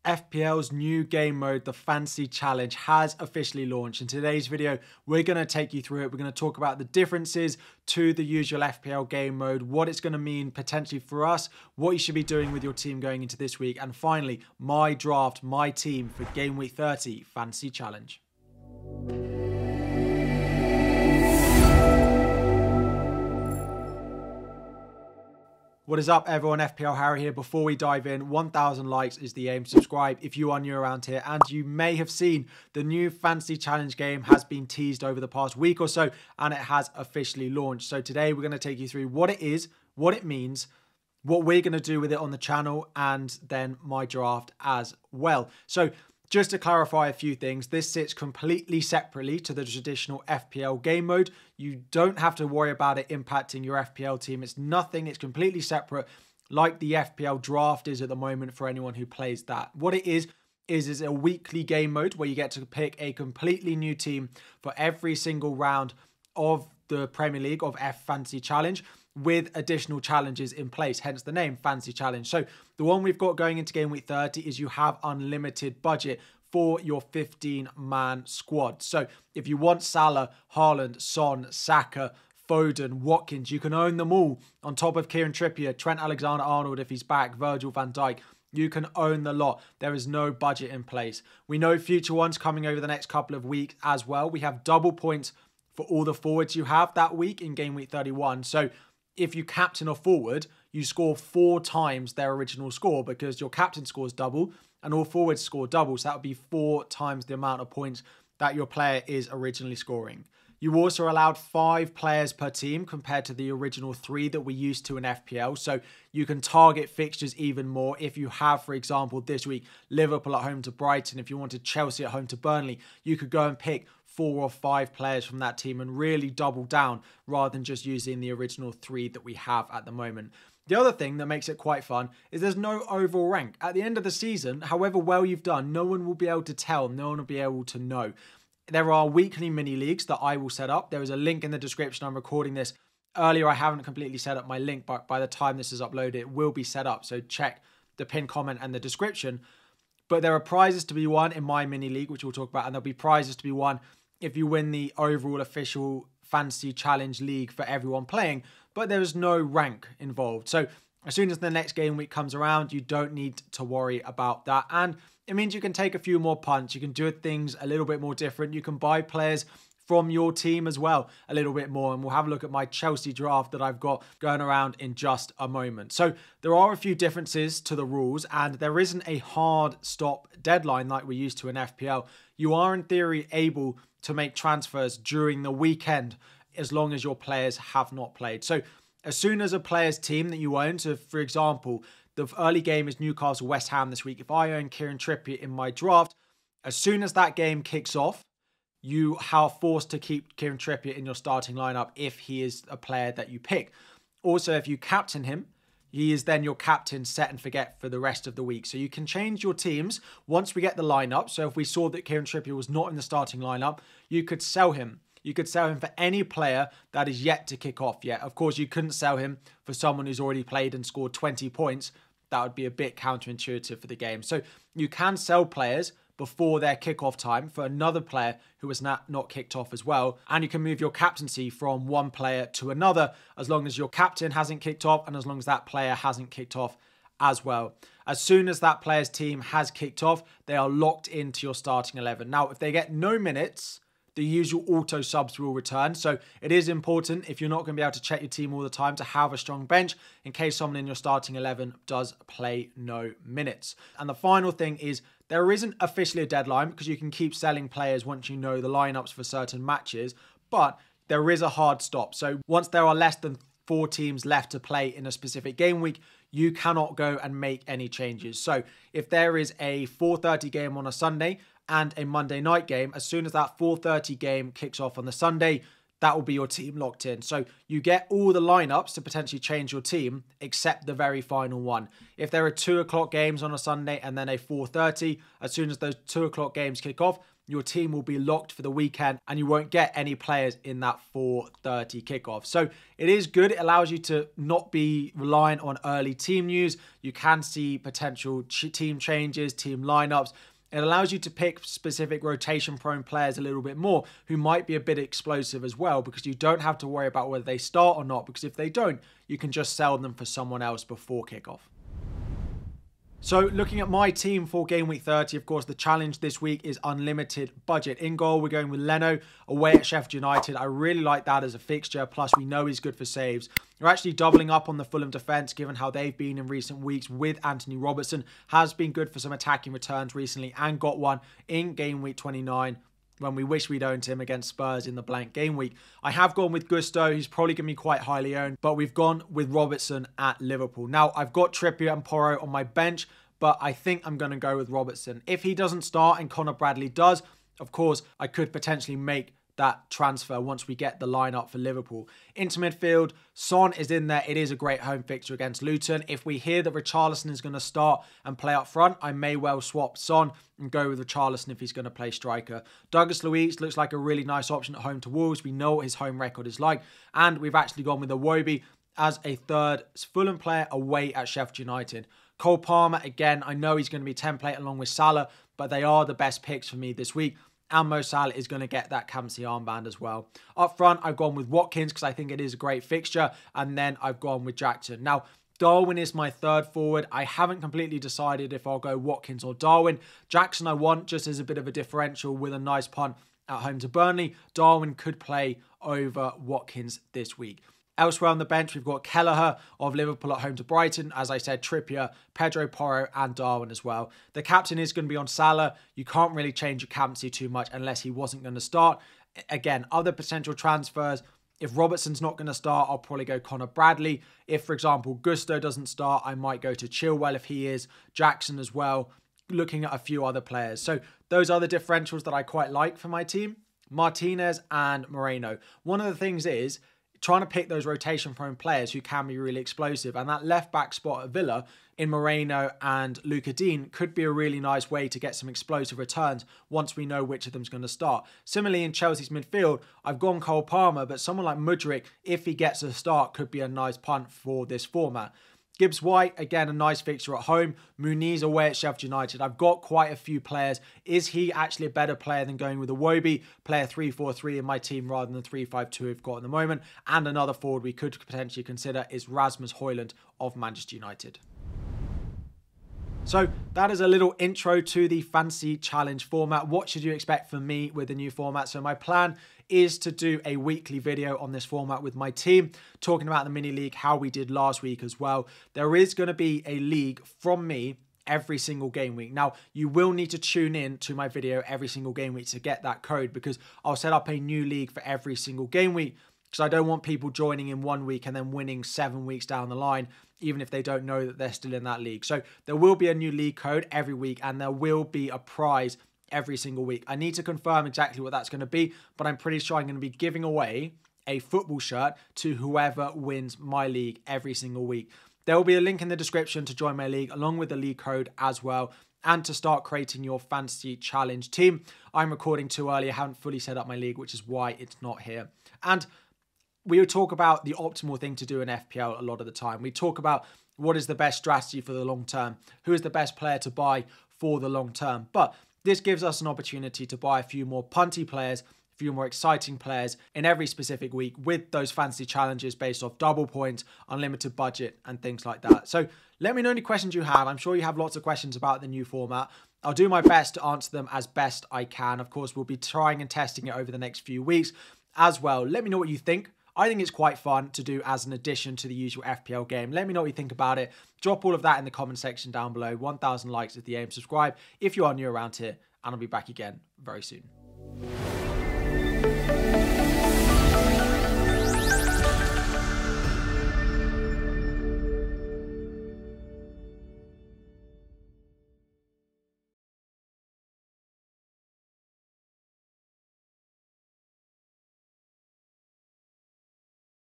FPL's new game mode, the Fantasy Challenge, has officially launched. In today's video, we're going to take you through it. We're going to talk about the differences to the usual FPL game mode, what it's going to mean potentially for us, what you should be doing with your team going into this week, and finally, my draft, my team for Game Week 30 Fantasy Challenge. What is up, everyone? FPL Harry here. Before we dive in, 1,000 likes is the aim. Subscribe if you are new around here. And you may have seen the new Fantasy Challenge game has been teased over the past week or so, and it has officially launched. So today we're going to take you through what it is, what it means, what we're going to do with it on the channel, and then my draft as well. So just to clarify a few things, this sits completely separately to the traditional FPL game mode. You don't have to worry about it impacting your FPL team. It's nothing. It's completely separate, like the FPL draft is at the moment for anyone who plays that. What it is a weekly game mode where you get to pick a completely new team for every single round of the Premier League of Fantasy Challenge, with additional challenges in place, hence the name Fantasy Challenge. So the one we've got going into Game Week 30 is you have unlimited budget for your 15-man squad. So if you want Salah, Haaland, Son, Saka, Foden, Watkins, you can own them all on top of Kieran Trippier, Trent Alexander-Arnold if he's back, Virgil van Dijk. You can own the lot. There is no budget in place. We know future ones coming over the next couple of weeks as well. We have double points for all the forwards you have that week in Game Week 31. So if you captain a forward, you score 4 times their original score because your captain scores double and all forwards score double. So that would be 4 times the amount of points that your player is originally scoring. You also allowed 5 players per team compared to the original 3 that we used to in FPL. So you can target fixtures even more. If you have, for example, this week, Liverpool at home to Brighton, if you wanted Chelsea at home to Burnley, you could go and pick 4 or 5 players from that team and really double down rather than just using the original 3 that we have at the moment. The other thing that makes it quite fun is there's no overall rank. At the end of the season, however well you've done, no one will be able to tell, no one will be able to know. There are weekly mini leagues that I will set up. There is a link in the description. I'm recording this earlier. I haven't completely set up my link, but by the time this is uploaded, it will be set up. So check the pinned comment and the description. But there are prizes to be won in my mini league, which we'll talk about, and there'll be prizes to be won if you win the overall official Fantasy Challenge League for everyone playing, but there is no rank involved. So as soon as the next game week comes around, you don't need to worry about that. And it means you can take a few more punts. You can do things a little bit more different. You can buy players from your team as well a little bit more. And we'll have a look at my Chelsea draft that I've got going around in just a moment. So there are a few differences to the rules, and there isn't a hard stop deadline like we used to in FPL. You are in theory able to make transfers during the weekend as long as your players have not played. So as soon as a player's team that you own, so for example, the early game is Newcastle West Ham this week. If I own Kieran Trippier in my draft, as soon as that game kicks off, you are forced to keep Kieran Trippier in your starting lineup if he is a player that you pick. Also, if you captain him, he is then your captain set and forget for the rest of the week. So you can change your teams once we get the lineup. So if we saw that Kieran Trippier was not in the starting lineup, you could sell him. You could sell him for any player that is yet to kick off yet. Of course, you couldn't sell him for someone who's already played and scored 20 points. That would be a bit counterintuitive for the game. So you can sell players before their kickoff time for another player who has not kicked off as well. And you can move your captaincy from one player to another as long as your captain hasn't kicked off and as long as that player hasn't kicked off as well. As soon as that player's team has kicked off, they are locked into your starting 11. Now, if they get no minutes, the usual auto subs will return. So it is important, if you're not going to be able to check your team all the time, to have a strong bench in case someone in your starting 11 does play no minutes. And the final thing is there isn't officially a deadline because you can keep selling players once you know the lineups for certain matches, but there is a hard stop. So once there are less than 4 teams left to play in a specific game week, you cannot go and make any changes. So if there is a 4:30 game on a Sunday and a Monday night game, as soon as that 4:30 game kicks off on the Sunday, that will be your team locked in. So you get all the lineups to potentially change your team except the very final one. If there are 2 o'clock games on a Sunday and then a 4:30, as soon as those 2 o'clock games kick off, your team will be locked for the weekend and you won't get any players in that 4:30 kickoff. So it is good. It allows you to not be reliant on early team news. You can see potential team changes, team lineups. It allows you to pick specific rotation-prone players a little bit more who might be a bit explosive as well, because you don't have to worry about whether they start or not, because if they don't, you can just sell them for someone else before kickoff. So looking at my team for Game Week 30, of course, the challenge this week is unlimited budget. In goal, we're going with Leno away at Sheffield United. I really like that as a fixture. Plus, we know he's good for saves. We're actually doubling up on the Fulham defence, given how they've been in recent weeks with Anthony Robertson. Has been good for some attacking returns recently and got one in Game Week 29. When we wish we'd owned him against Spurs in the blank game week. I have gone with Gusto. He's probably going to be quite highly owned, but we've gone with Robertson at Liverpool. Now, I've got Trippier and Porro on my bench, but I think I'm going to go with Robertson. If he doesn't start and Connor Bradley does, of course, I could potentially make that transfer once we get the lineup for Liverpool. Into midfield, Son is in there. It is a great home fixture against Luton. If we hear that Richarlison is going to start and play up front, I may well swap Son and go with Richarlison if he's going to play striker. Douglas Luiz looks like a really nice option at home to Wolves. We know what his home record is like. And we've actually gone with Iwobi as a third Fulham player away at Sheffield United. Cole Palmer, again, I know he's going to be template along with Salah, but they are the best picks for me this week. And Mo Salah is going to get that Kamsi armband as well. Up front, I've gone with Watkins because I think it is a great fixture. And then I've gone with Jackson. Now, Darwin is my third forward. I haven't completely decided if I'll go Watkins or Darwin. Jackson I want just as a bit of a differential with a nice punt at home to Burnley. Darwin could play over Watkins this week. Elsewhere on the bench, we've got Kelleher of Liverpool at home to Brighton. As I said, Trippier, Pedro Porro and Darwin as well. The captain is going to be on Salah. You can't really change your captaincy too much unless he wasn't going to start. Again, other potential transfers. If Robertson's not going to start, I'll probably go Connor Bradley. If, for example, Gusto doesn't start, I might go to Chilwell if he is. Jackson as well. Looking at a few other players. So those are the differentials that I quite like for my team. Martinez and Moreno. One of the things is trying to pick those rotation-prone players who can be really explosive. And that left-back spot at Villa in Moreno and Luca Dean could be a really nice way to get some explosive returns once we know which of them's going to start. Similarly, in Chelsea's midfield, I've gone Cole Palmer, but someone like Mudryk, if he gets a start, could be a nice punt for this format. Gibbs White, again, a nice fixture at home. Muniz away at Sheffield United. I've got quite a few players. Is he actually a better player than going with Iwobi? Player 3-4-3 in my team rather than 3-5-2 we've got at the moment. And another forward we could potentially consider is Rasmus Højlund of Manchester United. So that is a little intro to the Fantasy Challenge format. What should you expect from me with the new format? So my plan is to do a weekly video on this format with my team, talking about the mini league, how we did last week as well. There is going to be a league from me every single game week. Now, you will need to tune in to my video every single game week to get that code, because I'll set up a new league for every single game week, because I don't want people joining in 1 week and then winning 7 weeks down the line, even if they don't know that they're still in that league. So there will be a new league code every week, and there will be a prize every single week. I need to confirm exactly what that's going to be, but I'm pretty sure I'm going to be giving away a football shirt to whoever wins my league every single week. There will be a link in the description to join my league, along with the league code as well, and to start creating your Fantasy Challenge team. I'm recording too early. I haven't fully set up my league, which is why it's not here. And we will talk about the optimal thing to do in FPL a lot of the time. We talk about what is the best strategy for the long term, who is the best player to buy for the long term. But this gives us an opportunity to buy a few more punty players, a few more exciting players in every specific week with those fantasy challenges based off double points, unlimited budget, and things like that. So let me know any questions you have. I'm sure you have lots of questions about the new format. I'll do my best to answer them as best I can. Of course, we'll be trying and testing it over the next few weeks as well. Let me know what you think. I think it's quite fun to do as an addition to the usual FPL game. Let me know what you think about it. Drop all of that in the comment section down below. 1,000 likes is the aim. Subscribe if you are new around here, and I'll be back again very soon.